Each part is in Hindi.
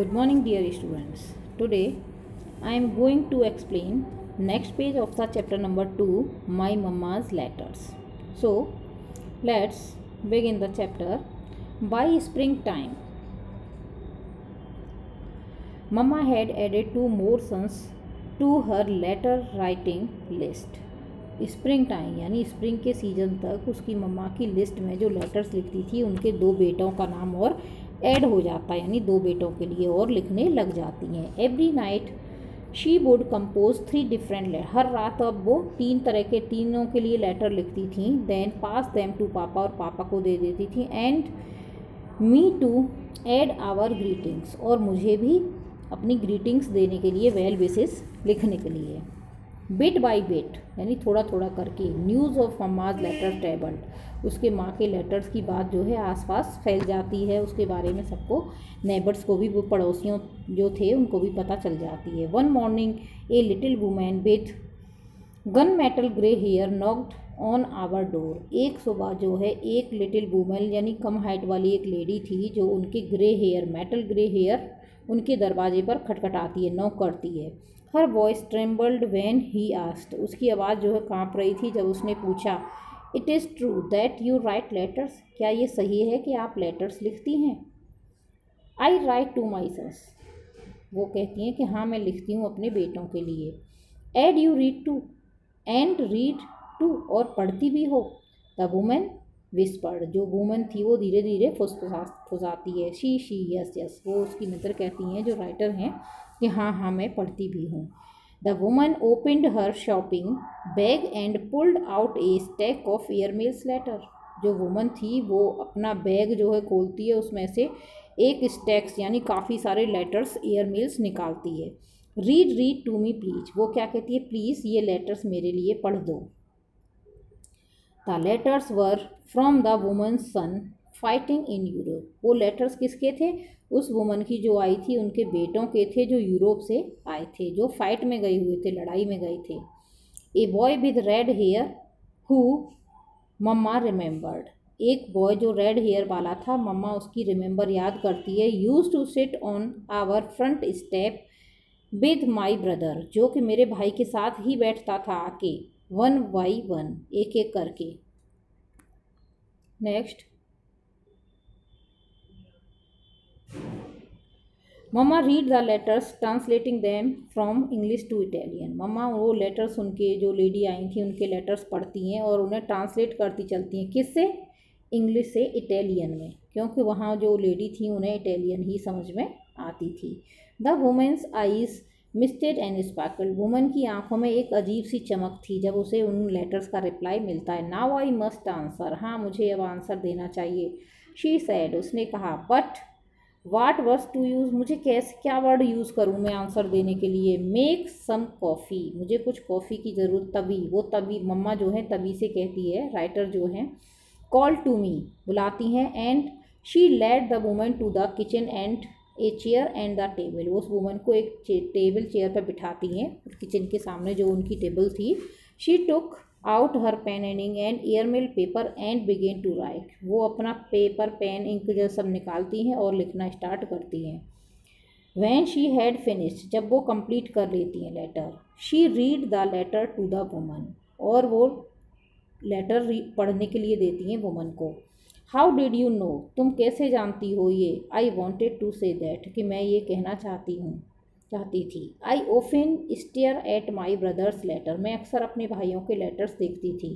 Good morning, dear students. Today I am going to explain next page of the chapter number 2, My Mama's Letters. So let's begin the chapter. By springtime, Mama had added 2 more sons to her letter writing list. Spring time यानी स्प्रिंग के सीज़न तक उसकी मम्मा की लिस्ट में जो लेटर्स लिखती थी उनके 2 बेटों का नाम और ऐड हो जाता है, यानी 2 बेटों के लिए और लिखने लग जाती हैं. Every night she would compose 3 different letter. हर रात अब वो 3 तरह के तीनों के लिए लेटर लिखती थी. देन पास देम टू पापा, और पापा को दे देती थी. And me to add our greetings, और मुझे भी अपनी ग्रीटिंग्स देने के लिए वेल विशेस लिखने के लिए. बिट बाई बिट यानी थोड़ा थोड़ा करके news of Mamma's letter travelled, उसके माँ के लेटर्स की बात जो है आसपास फैल जाती है. उसके बारे में सबको, नेबर्स को भी, वो पड़ोसियों जो थे उनको भी पता चल जाती है. One morning a little woman with gun metal grey hair knocked on our door. एक सुबह जो है एक लिटिल वुमेन यानी कम हाइट वाली एक लेडी थी जो उनके grey hair, metal grey hair उनके दरवाजे पर खटखटाती है, नॉक करती है. Her voice trembled when he asked, उसकी आवाज़ जो है काँप रही थी जब उसने पूछा. It is true that you write letters, क्या ये सही है कि आप लेटर्स लिखती हैं? आई राइट टू माई सन्स, वो कहती हैं कि हाँ मैं लिखती हूँ अपने बेटों के लिए. And you read too, and read too, और पढ़ती भी हो? द वुमेन विस्पर्ड, जो वुमेन थी वो धीरे धीरे फुसफुसाती है. शी यस यस, वो उसकी मित्र कहती हैं जो राइटर हैं कि हाँ हाँ मैं पढ़ती भी हूँ. The woman opened her shopping bag and pulled out a stack of airmails letter. जो वुमन थी वो अपना बैग जो है खोलती है, उसमें से एक स्टैक्स यानी काफ़ी सारे लेटर्स, एयरमेल्स निकालती है. रीड टू मी प्लीज, वो क्या कहती है, प्लीज़ ये लेटर्स मेरे लिए पढ़ दो. The letters were from the woman's son fighting in Europe. वो लेटर्स किसके थे? उस वुमन की जो आई थी उनके बेटों के थे जो यूरोप से आए थे, जो फाइट में गए हुए थे, लड़ाई में गए थे. A boy with red hair who Mamma remembered, एक बॉय जो रेड हेयर वाला था, मम्मा उसकी रिमेंबर याद करती है. Used to sit on our front step with my brother, जो कि मेरे भाई के साथ ही बैठता था आके, 1 by 1, एक एक करके. Next, mamma read the letters translating them from English to Italian. Mamma वो लेटर्स, उनके जो लेडी आई थी उनके लेटर्स पढ़ती हैं और उन्हें ट्रांसलेट करती चलती हैं. किससे? इंग्लिश से इटालियन में, क्योंकि वहाँ जो लेडी थी उन्हें इटालियन ही समझ में आती थी. The women's eyes misted and sparkled, woman की आंखों में एक अजीब सी चमक थी जब उसे उन लेटर्स का रिप्लाई मिलता है. नाउ आई मस्ट आंसर, हाँ मुझे अब आंसर देना चाहिए. शी सैड, उसने कहा. But what words to use, मुझे कैसे, क्या वर्ड यूज़ करूँ मैं आंसर देने के लिए? मेक सम कॉफ़ी, मुझे कुछ कॉफ़ी की ज़रूरत. तभी, वो तभी मम्मा जो है तभी से कहती है, राइटर जो है. कॉल टू मी, बुलाती हैं. And she led the woman to the kitchen and a chair and the table, उस वुमन को एक टेबल चेयर पर बिठाती हैं किचन के सामने जो उनकी टेबल थी. She took out her pen and ink and airmail paper and began to write, वो अपना पेपर, पेन, इंक जो सब निकालती हैं और लिखना स्टार्ट करती हैं. व्हेन शी हैड फिनिश्ड, जब वो कंप्लीट कर लेती हैं letter. She read the letter to the woman, और वो लेटर पढ़ने के लिए देती हैं वुमन को. हाउ डिड यू नो, तुम कैसे जानती हो ये? I wanted to say that, कि मैं ये कहना चाहती थी. I often stare at my brother's letter, मैं अक्सर अपने भाइयों के लेटर्स देखती थी.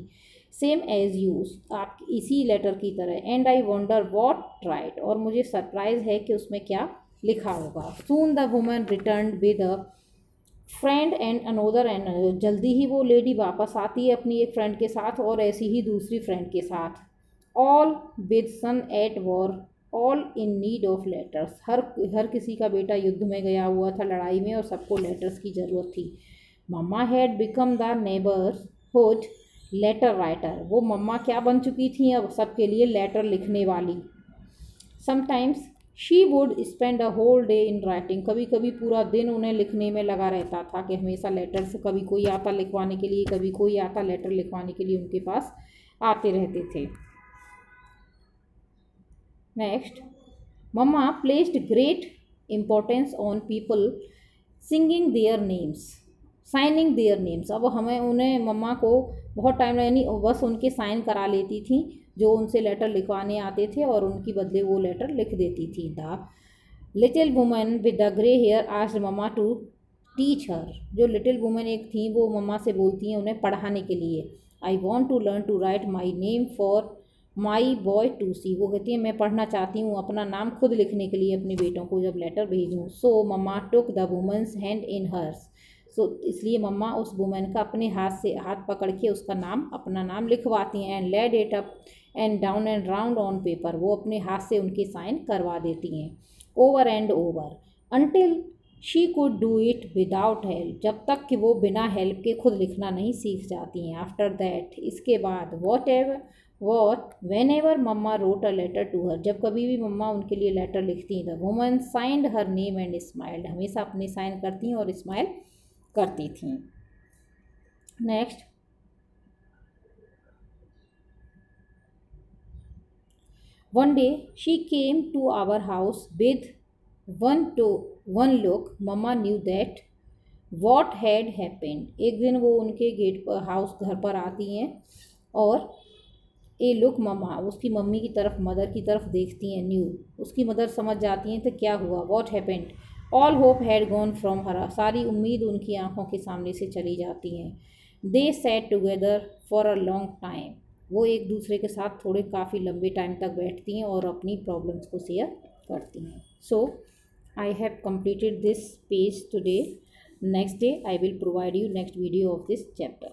सेम एज यू, आप इसी लेटर की तरह. And I wonder what write, और मुझे सरप्राइज है कि उसमें क्या लिखा होगा. Soon the woman return with a friend and another and, जल्दी ही वो लेडी वापस आती है अपनी एक फ्रेंड के साथ और ऐसी ही दूसरी फ्रेंड के साथ. All with son at war, all in need of letters, हर किसी का बेटा युद्ध में गया हुआ था, लड़ाई में, और सबको लेटर्स की ज़रूरत थी. Mamma had become the neighbourhood letter writer, वो मम्मा क्या बन चुकी थी अब सबके लिए लेटर लिखने वाली. Sometimes she would spend a whole day in writing, कभी कभी पूरा दिन उन्हें लिखने में लगा रहता था कि हमेशा लेटर्स, कभी कोई आता लिखवाने के लिए, कभी कोई आता लेटर लिखवाने के लिए उनके पास आते रहते थे. Next, Mamma placed great importance on people singing their names, signing their names. अब हमें उन्हें मम्मा को बहुत टाइम यानी बस उनके साइन करा लेती थी, जो उनसे लेटर लिखवाने आते थे और उनकी बदले वो लेटर लिख देती थी। The little woman with the grey hair asked Mamma to teach her. जो लिटिल वुमन एक थी वो मम्मा से बोलती हैं उन्हें पढ़ाने के लिए। I want to learn to write my name for my boy to see. वो कहती है मैं पढ़ना चाहती हूँ अपना नाम खुद लिखने के लिए अपने बेटों को जब लेटर भेजूँ। So mamma took the woman's hand in hers. So इसलिए मम्मा उस वुमेन का अपने हाथ से हाथ पकड़ के उसका नाम अपना नाम लिखवाती हैं। And led it up and down and round on paper. वो अपने हाथ से उनके साइन करवा देती हैं over and over until she could do it without help. जब तक कि वो बिना हेल्प के खुद लिखना नहीं सीख जाती हैं। आफ्टर दैट इसके बाद whenever Mamma wrote a letter to her. जब कभी भी मम्मा उनके लिए लेटर लिखती हैं the woman signed her name and smiled. हमेशा अपने साइन करती हैं और स्माइल करती थीं। Next, one day she came to our house with one look Mamma knew that what had happened. एक दिन वो उनके गेट पर हाउस घर पर आती हैं और ए लुक मम्मा उसकी मम्मी की तरफ मदर की तरफ देखती हैं। न्यू उसकी मदर समझ जाती हैं तो क्या हुआ। What happened all hope had gone from her. सारी उम्मीद उनकी आंखों के सामने से चली जाती हैं। They sat together for a long time. वो एक दूसरे के साथ थोड़े काफ़ी लंबे टाइम तक बैठती हैं और अपनी प्रॉब्लम्स को शेयर करती हैं। सो I have completed this page today. Next day I will provide you next video of this chapter.